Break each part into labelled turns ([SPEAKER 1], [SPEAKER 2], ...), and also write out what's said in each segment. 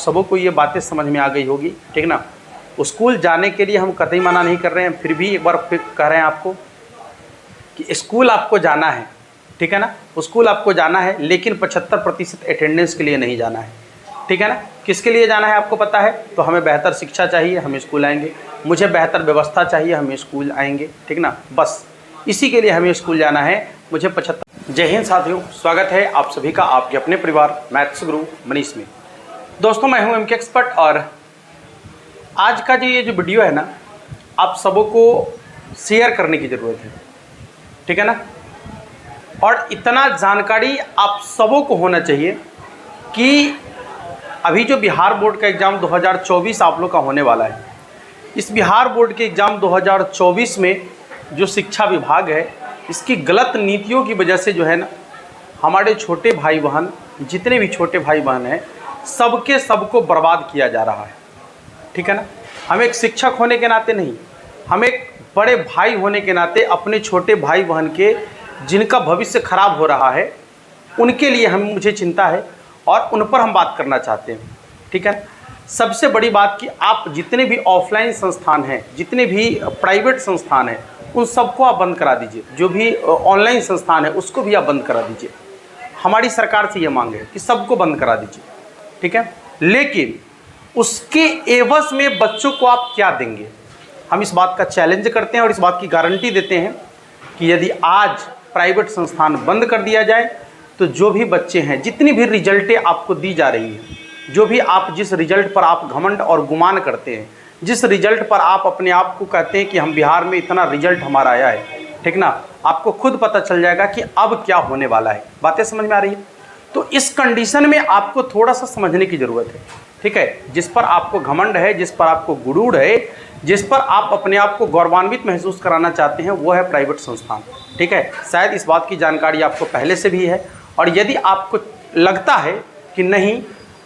[SPEAKER 1] सबों को ये बातें समझ में आ गई होगी, ठीक ना। स्कूल जाने के लिए हम कतई मना नहीं कर रहे हैं, फिर भी एक बार फिर कह रहे हैं आपको कि स्कूल आपको जाना है, ठीक है ना। स्कूल आपको जाना है, लेकिन 75% अटेंडेंस के लिए नहीं जाना है, ठीक है ना। किसके लिए जाना है आपको पता है? तो हमें बेहतर शिक्षा चाहिए, हम स्कूल आएंगे। मुझे बेहतर व्यवस्था चाहिए, हम स्कूल आएंगे, ठीक ना। बस इसी के लिए हमें स्कूल जाना है। मुझे 75। जय हिंद साथियों, स्वागत है आप सभी का आपके अपने परिवार मैथ्स गुरु मनीष में। दोस्तों मैं हूं एमके एक्सपर्ट, और आज का ये जो वीडियो है ना, आप सबों को शेयर करने की ज़रूरत है, ठीक है ना। और इतना जानकारी आप सबों को होना चाहिए कि अभी जो बिहार बोर्ड का एग्ज़ाम 2024 आप लोग का होने वाला है, इस बिहार बोर्ड के एग्ज़ाम 2024 में जो शिक्षा विभाग है, इसकी गलत नीतियों की वजह से जो है ना, हमारे छोटे भाई बहन, जितने भी छोटे भाई बहन हैं, सबको बर्बाद किया जा रहा है, ठीक है ना। हम एक शिक्षक होने के नाते नहीं, हम एक बड़े भाई होने के नाते अपने छोटे भाई बहन के जिनका भविष्य खराब हो रहा है, उनके लिए मुझे चिंता है और उन पर हम बात करना चाहते हैं, ठीक है। सबसे बड़ी बात कि आप जितने भी ऑफलाइन संस्थान हैं, जितने भी प्राइवेट संस्थान हैं, उन सबको आप बंद करा दीजिए। जो भी ऑनलाइन संस्थान है उसको भी आप बंद करा दीजिए। हमारी सरकार से ये मांग है कि सबको बंद करा दीजिए, ठीक है। लेकिन उसके एवज में बच्चों को आप क्या देंगे? हम इस बात का चैलेंज करते हैं और इस बात की गारंटी देते हैं कि यदि आज प्राइवेट संस्थान बंद कर दिया जाए तो जो भी बच्चे हैं, जितनी भी रिजल्टें आपको दी जा रही हैं, जो भी आप जिस रिजल्ट पर आप घमंड और गुमान करते हैं, जिस रिजल्ट पर आप अपने आप को कहते हैं कि हम बिहार में इतना रिजल्ट हमारा आया है, ठीक ना, आपको खुद पता चल जाएगा कि अब क्या होने वाला है। बातें समझ में आ रही है? तो इस कंडीशन में आपको थोड़ा सा समझने की ज़रूरत है, ठीक है। जिस पर आपको घमंड है, जिस पर आपको गुरूर है, जिस पर आप अपने आप को गौरवान्वित महसूस कराना चाहते हैं, वो है प्राइवेट संस्थान, ठीक है। शायद इस बात की जानकारी आपको पहले से भी है, और यदि आपको लगता है कि नहीं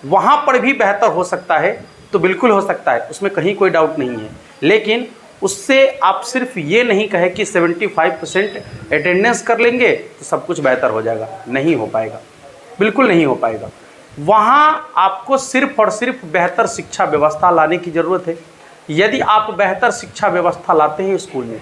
[SPEAKER 1] वहाँ पर भी बेहतर हो सकता है, तो बिल्कुल हो सकता है, उसमें कहीं कोई डाउट नहीं है। लेकिन उससे आप सिर्फ ये नहीं कहे कि 75% अटेंडेंस कर लेंगे तो सब कुछ बेहतर हो जाएगा। नहीं हो पाएगा, बिल्कुल नहीं हो पाएगा। वहाँ आपको सिर्फ और सिर्फ बेहतर शिक्षा व्यवस्था लाने की ज़रूरत है। यदि आप बेहतर शिक्षा व्यवस्था लाते हैं स्कूल में,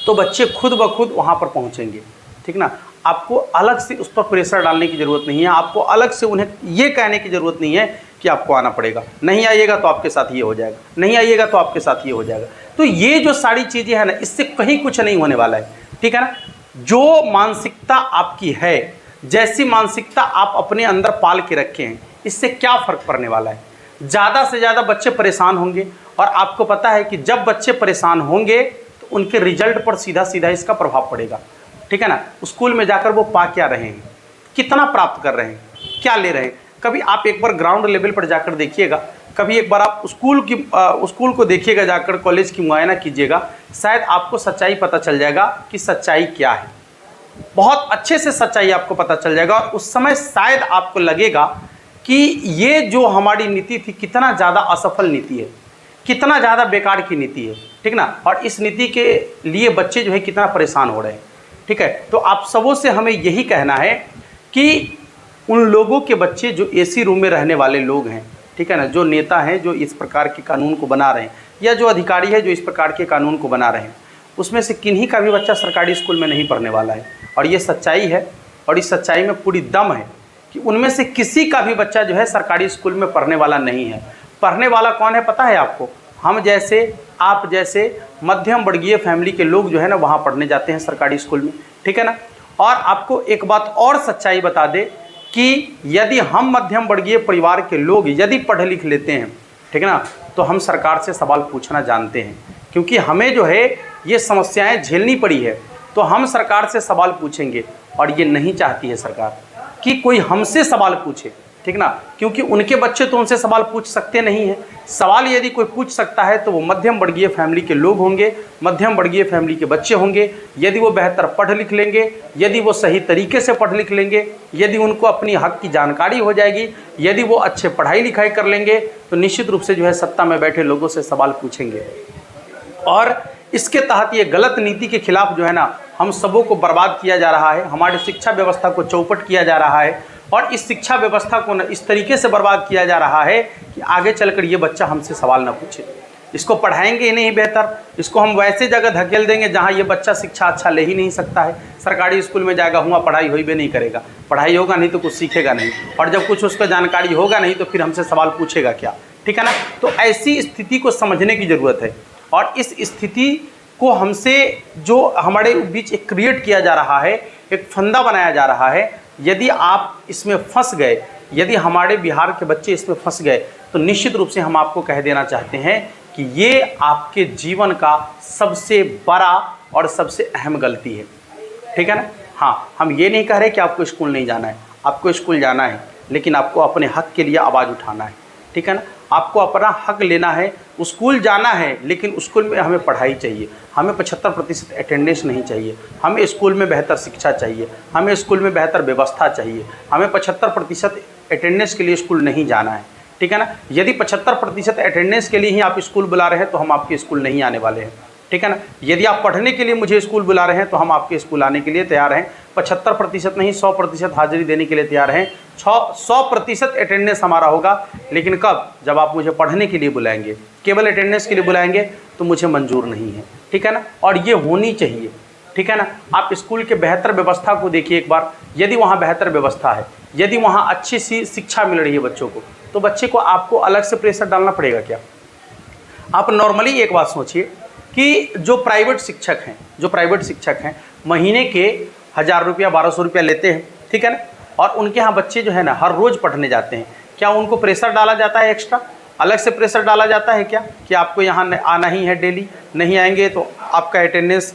[SPEAKER 1] तो बच्चे खुद ब खुद वहाँ पर पहुँचेंगे, ठीक ना। आपको अलग से उस पर प्रेशर डालने की ज़रूरत नहीं है। आपको अलग से उन्हें ये कहने की ज़रूरत नहीं है कि आपको आना पड़ेगा, नहीं आइएगा तो आपके साथ ये हो जाएगा, नहीं आइएगा तो आपके साथ ये हो जाएगा। तो ये जो सारी चीज़ें हैं ना, इससे कहीं कुछ नहीं होने वाला है, ठीक है ना। जो मानसिकता आपकी है, जैसी मानसिकता आप अपने अंदर पाल के रखे हैं, इससे क्या फ़र्क पड़ने वाला है? ज़्यादा से ज़्यादा बच्चे परेशान होंगे, और आपको पता है कि जब बच्चे परेशान होंगे तो उनके रिजल्ट पर सीधा सीधा इसका प्रभाव पड़ेगा, ठीक है ना। स्कूल में जाकर वो पा क्या रहे हैं, कितना प्राप्त कर रहे हैं, क्या ले रहे हैं। कभी आप एक बार ग्राउंड लेवल पर जाकर देखिएगा, कभी एक बार आप स्कूल को देखिएगा, जाकर कॉलेज की मुआयना कीजिएगा, शायद आपको सच्चाई पता चल जाएगा कि सच्चाई क्या है। बहुत अच्छे से सच्चाई आपको पता चल जाएगा, और उस समय शायद आपको लगेगा कि ये जो हमारी नीति थी कितना ज़्यादा असफल नीति है, कितना ज़्यादा बेकार की नीति है, ठीक ना। और इस नीति के लिए बच्चे जो है कितना परेशान हो रहे हैं, ठीक है। तो आप सबों से हमें यही कहना है कि उन लोगों के बच्चे जो एसी रूम में रहने वाले लोग हैं, ठीक है ना, जो नेता हैं जो इस प्रकार के कानून को बना रहे हैं, या जो अधिकारी है जो इस प्रकार के कानून को बना रहे हैं, उसमें से किन्हीं का भी बच्चा सरकारी स्कूल में नहीं पढ़ने वाला है। और ये सच्चाई है, और इस सच्चाई में पूरी दम है कि उनमें से किसी का भी बच्चा जो है सरकारी स्कूल में पढ़ने वाला नहीं है। पढ़ने वाला कौन है पता है आपको? हम जैसे, आप जैसे मध्यम वर्गीय फैमिली के लोग जो है ना, वहाँ पढ़ने जाते हैं सरकारी स्कूल में, ठीक है ना। और आपको एक बात और सच्चाई बता दे कि यदि हम मध्यम वर्गीय परिवार के लोग यदि पढ़ लिख लेते हैं, ठीक है ना, तो हम सरकार से सवाल पूछना जानते हैं, क्योंकि हमें जो है ये समस्याएं झेलनी पड़ी है, तो हम सरकार से सवाल पूछेंगे। और ये नहीं चाहती है सरकार कि कोई हमसे सवाल पूछे, ठीक ना, क्योंकि उनके बच्चे तो उनसे सवाल पूछ सकते नहीं हैं। सवाल यदि कोई पूछ सकता है तो वो मध्यम वर्गीय फैमिली के लोग होंगे, मध्यम वर्गीय फैमिली के बच्चे होंगे। यदि वो बेहतर पढ़ लिख लेंगे, यदि वो सही तरीके से पढ़ लिख लेंगे, यदि उनको अपनी हक की जानकारी हो जाएगी, यदि वो अच्छे पढ़ाई लिखाई कर लेंगे, तो निश्चित रूप से जो है सत्ता में बैठे लोगों से सवाल पूछेंगे। और इसके तहत ये गलत नीति के खिलाफ जो है ना, हम सबों को बर्बाद किया जा रहा है, हमारी शिक्षा व्यवस्था को चौपट किया जा रहा है। और इस शिक्षा व्यवस्था को न इस तरीके से बर्बाद किया जा रहा है कि आगे चलकर ये बच्चा हमसे सवाल ना पूछे। इसको पढ़ाएंगे ही नहीं बेहतर, इसको हम वैसे जगह धकेल देंगे जहाँ ये बच्चा शिक्षा अच्छा ले ही नहीं सकता है। सरकारी स्कूल में जाएगा, हुआ पढ़ाई हुई भी नहीं करेगा, पढ़ाई होगा नहीं तो कुछ सीखेगा नहीं, और जब कुछ उसको जानकारी होगा नहीं तो फिर हमसे सवाल पूछेगा क्या, ठीक है ना। तो ऐसी स्थिति को समझने की ज़रूरत है, और इस स्थिति को हमसे जो हमारे बीच एक क्रिएट किया जा रहा है, एक फंदा बनाया जा रहा है, यदि आप इसमें फंस गए, यदि हमारे बिहार के बच्चे इसमें फंस गए, तो निश्चित रूप से हम आपको कह देना चाहते हैं कि ये आपके जीवन का सबसे बड़ा और सबसे अहम गलती है, ठीक है ना। हाँ, हम ये नहीं कह रहे कि आपको स्कूल नहीं जाना है, आपको स्कूल जाना है, लेकिन आपको अपने हक के लिए आवाज़ उठाना है, ठीक है ना। आपको अपना हक लेना है, स्कूल जाना है, लेकिन स्कूल में हमें पढ़ाई चाहिए, हमें 75% अटेंडेंस नहीं चाहिए, हमें स्कूल में बेहतर शिक्षा चाहिए, हमें स्कूल में बेहतर व्यवस्था चाहिए, हमें 75% अटेंडेंस के लिए स्कूल नहीं जाना है, ठीक है ना। यदि 75% अटेंडेंस के लिए ही आप स्कूल बुला रहे हैं तो हम आपके स्कूल नहीं आने वाले हैं, ठीक है ना। यदि आप पढ़ने के लिए मुझे स्कूल बुला रहे हैं तो हम आपके स्कूल आने के लिए तैयार हैं, 75% नहीं 100% हाजिरी देने के लिए तैयार हैं, 100% अटेंडेंस हमारा होगा। लेकिन कब? जब आप मुझे पढ़ने के लिए बुलाएंगे, केवल अटेंडेंस के लिए बुलाएंगे तो मुझे मंजूर नहीं है, ठीक है ना। और ये होनी चाहिए, ठीक है ना। आप स्कूल के बेहतर व्यवस्था को देखिए एक बार, यदि वहाँ बेहतर व्यवस्था है, यदि वहाँ अच्छी सी शिक्षा मिल रही है बच्चों को, तो बच्चे को आपको अलग से प्रेशर डालना पड़ेगा क्या? आप नॉर्मली एक बात सोचिए कि जो प्राइवेट शिक्षक हैं महीने के 1000 रुपया 1200 रुपया लेते हैं, ठीक है ना, और उनके यहाँ बच्चे जो है ना हर रोज़ पढ़ने जाते हैं, क्या उनको प्रेशर डाला जाता है एक्स्ट्रा? अलग से प्रेशर डाला जाता है क्या कि आपको यहाँ आना ही है डेली, नहीं आएंगे तो आपका अटेंडेंस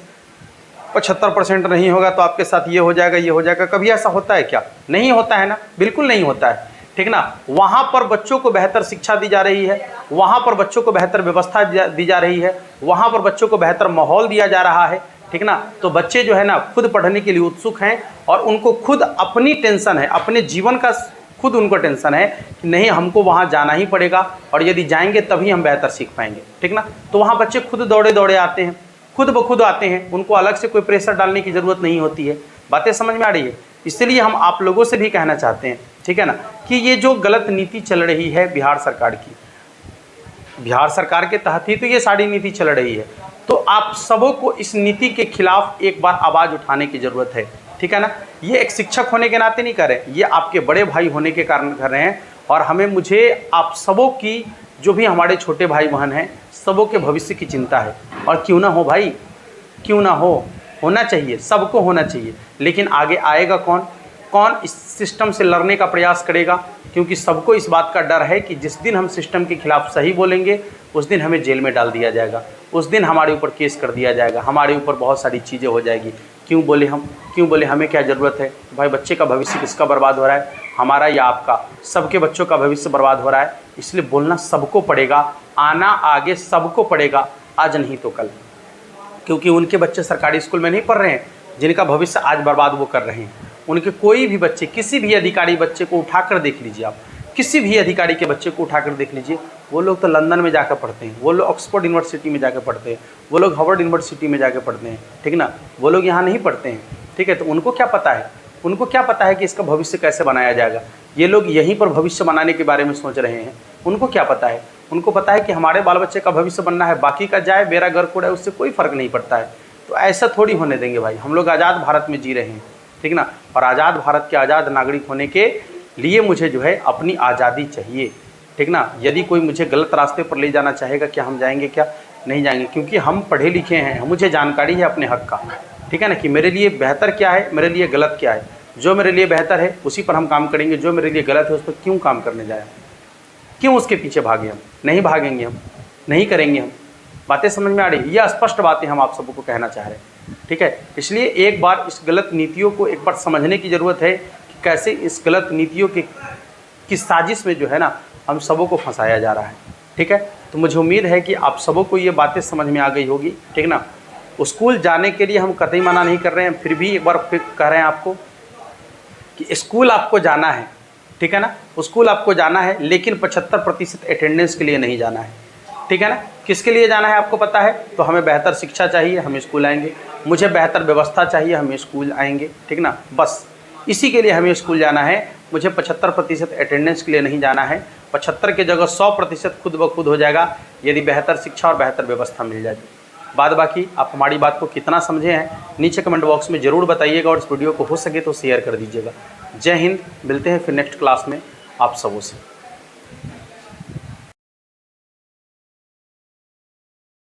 [SPEAKER 1] 75% नहीं होगा तो आपके साथ ये हो जाएगा, कभी ऐसा होता है क्या? नहीं होता है ना, बिल्कुल नहीं होता है, ठीक ना। वहाँ पर बच्चों को बेहतर शिक्षा दी जा रही है, वहाँ पर बच्चों को बेहतर व्यवस्था दी जा रही है, वहाँ पर बच्चों को बेहतर माहौल दिया जा रहा है, ठीक ना। तो बच्चे जो है ना खुद पढ़ने के लिए उत्सुक हैं, और उनको खुद अपनी टेंशन है, अपने जीवन का खुद उनको टेंशन है कि नहीं हमको वहाँ जाना ही पड़ेगा, और यदि जाएंगे तभी हम बेहतर सीख पाएंगे, ठीक ना। तो वहाँ बच्चे खुद दौड़े आते हैं, खुद ब खुद आते हैं, उनको अलग से कोई प्रेशर डालने की ज़रूरत नहीं होती है। बातें समझ में आ रही है? इसलिए हम आप लोगों से भी कहना चाहते हैं, ठीक है ना, कि ये जो गलत नीति चल रही है बिहार सरकार की, बिहार सरकार के तहत ही तो ये सारी नीति चल रही है, तो आप सबों को इस नीति के खिलाफ एक बार आवाज़ उठाने की ज़रूरत है, ठीक है ना। ये एक शिक्षक होने के नाते नहीं कर रहे, ये आपके बड़े भाई होने के कारण कर रहे हैं, और मुझे आप सबों की, जो भी हमारे छोटे भाई बहन हैं, सबों के भविष्य की चिंता है। और क्यों ना हो भाई, क्यों ना हो, होना चाहिए, सबको होना चाहिए। लेकिन आगे आएगा कौन इस सिस्टम से लड़ने का प्रयास करेगा? क्योंकि सबको इस बात का डर है कि जिस दिन हम सिस्टम के खिलाफ सही बोलेंगे उस दिन हमें जेल में डाल दिया जाएगा, उस दिन हमारे ऊपर केस कर दिया जाएगा, हमारे ऊपर बहुत सारी चीज़ें हो जाएगी। क्यों बोले हमें क्या ज़रूरत है भाई? बच्चे का भविष्य किसका बर्बाद हो रहा है, हमारा या आपका? सबके बच्चों का भविष्य बर्बाद हो रहा है, इसलिए बोलना सबको पड़ेगा, आना आगे सबको पड़ेगा, आज नहीं तो कल। क्योंकि उनके बच्चे सरकारी स्कूल में नहीं पढ़ रहे हैं जिनका भविष्य आज बर्बाद वो कर रहे हैं। उनके कोई भी बच्चे, किसी भी अधिकारी बच्चे को उठाकर देख लीजिए आप, किसी भी अधिकारी के बच्चे को उठाकर देख लीजिए, वो लोग तो लंदन में जाकर पढ़ते हैं, वो लोग ऑक्सफोर्ड यूनिवर्सिटी में जाकर पढ़ते हैं, वो लोग हार्वर्ड यूनिवर्सिटी में जाकर पढ़ते हैं, ठीक ना। वो लोग यहाँ नहीं पढ़ते हैं, ठीक है। तो उनको क्या पता है, उनको क्या पता है कि इसका भविष्य कैसे बनाया जाएगा? ये लोग यहीं पर भविष्य बनाने के बारे में सोच रहे हैं। उनको क्या पता है? उनको पता है कि हमारे बाल बच्चे का भविष्य बनना है, बाकी का जाए मेरा घर कूड़ा, उससे कोई फ़र्क नहीं पड़ता है। तो ऐसा थोड़ी होने देंगे भाई, हम लोग आज़ाद भारत में जी रहे हैं, ठीक ना। और आज़ाद भारत के आज़ाद नागरिक होने के लिए मुझे जो है अपनी आज़ादी चाहिए, ठीक ना। यदि कोई मुझे गलत रास्ते पर ले जाना चाहेगा, क्या हम जाएंगे? क्या नहीं जाएंगे? क्योंकि हम पढ़े लिखे हैं, मुझे जानकारी है अपने हक़ का, ठीक है ना, कि मेरे लिए बेहतर क्या है, मेरे लिए गलत क्या है। जो मेरे लिए बेहतर है उसी पर हम काम करेंगे, जो मेरे लिए गलत है उस पर क्यों काम करने जाए, क्यों उसके पीछे भागे? हम नहीं भागेंगे, हम नहीं करेंगे। हम बातें समझ में आ रही है? ये स्पष्ट बातें हम आप सबको कहना चाह रहे हैं, ठीक है। इसलिए एक बार इस गलत नीतियों को एक बार समझने की ज़रूरत है कि कैसे इस गलत नीतियों की साजिश में जो है ना हम सबों को फंसाया जा रहा है, ठीक है। तो मुझे उम्मीद है कि आप सबों को ये बातें समझ में आ गई होगी, ठीक ना। स्कूल जाने के लिए हम कतई मना नहीं कर रहे हैं, फिर भी एक बार फिर कह रहे हैं आपको कि स्कूल आपको जाना है, ठीक है ना। स्कूल आपको जाना है, लेकिन 75% अटेंडेंस के लिए नहीं जाना है, ठीक है ना। किसके लिए जाना है आपको पता है? तो हमें बेहतर शिक्षा चाहिए, हम स्कूल आएंगे। मुझे बेहतर व्यवस्था चाहिए, हम स्कूल आएंगे, ठीक ना। बस इसी के लिए हमें स्कूल जाना है। मुझे 75% अटेंडेंस के लिए नहीं जाना है, 75 की जगह 100% खुद ब खुद हो जाएगा यदि बेहतर शिक्षा और बेहतर व्यवस्था मिल जाएगी। बाद बाकी आप हमारी बात को कितना समझे हैं नीचे कमेंट बॉक्स में ज़रूर बताइएगा और इस वीडियो को हो सके तो शेयर कर दीजिएगा। जय हिंद, मिलते हैं फिर नेक्स्ट क्लास में आप सबों से।